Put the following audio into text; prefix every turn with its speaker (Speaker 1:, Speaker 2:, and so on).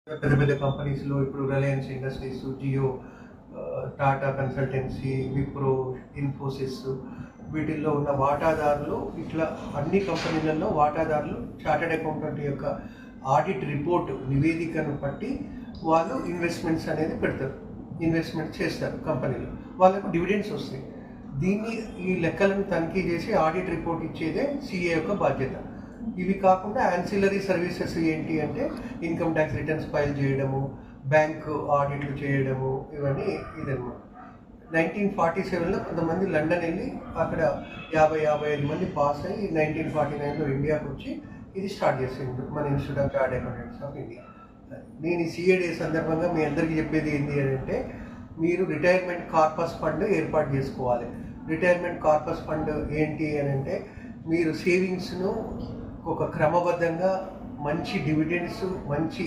Speaker 1: పెద్ద పెద్ద కంపెనీస్లో ఇప్పుడు రిలయన్స్ ఇండస్ట్రీస్, జియో, టాటా కన్సల్టెన్సీ, విప్రో, ఇన్ఫోసిస్ వీటిల్లో ఉన్న వాటాదారులు ఇట్లా అన్ని కంపెనీలలో వాటాదారులు చార్టెడ్ అకౌంటెంట్ యొక్క ఆడిట్ రిపోర్ట్ నివేదికను బట్టి వాళ్ళు ఇన్వెస్ట్మెంట్స్ అనేది పెడతారు, ఇన్వెస్ట్మెంట్ చేస్తారు కంపెనీలో, వాళ్ళకు డివిడెండ్స్ వస్తాయి. దీన్ని ఈ లెక్కలను తనిఖీ చేసి ఆడిట్ రిపోర్ట్ ఇచ్చేదే సిఏ యొక్క బాధ్యత. ఇవి కాకుండా యాన్సిలరీ సర్వీసెస్ ఏంటి అంటే ఇన్కమ్ ట్యాక్స్ రిటర్న్స్ ఫైల్ చేయడము, బ్యాంక్ ఆడిట్లు చేయడము, ఇవన్నీ ఇదన్నమాట. 1947లో కొంతమంది లండన్ వెళ్ళి అక్కడ 55 మంది పాస్ అయ్యి 1949లో ఇండియాకి వచ్చి ఇది స్టార్ట్ చేసిండు మన institute of chartered accountants of India. నేను ఈ సిఏ డే సందర్భంగా మీ అందరికీ చెప్పేది ఏంటి అని అంటే, మీరు రిటైర్మెంట్ కార్పస్ ఫండ్ ఏర్పాటు చేసుకోవాలి. రిటైర్మెంట్ కార్పస్ ఫండ్ ఏంటి అని అంటే, మీరు సేవింగ్స్ను ఒక క్రమబద్ధంగా మంచి డివిడెండ్స్, మంచి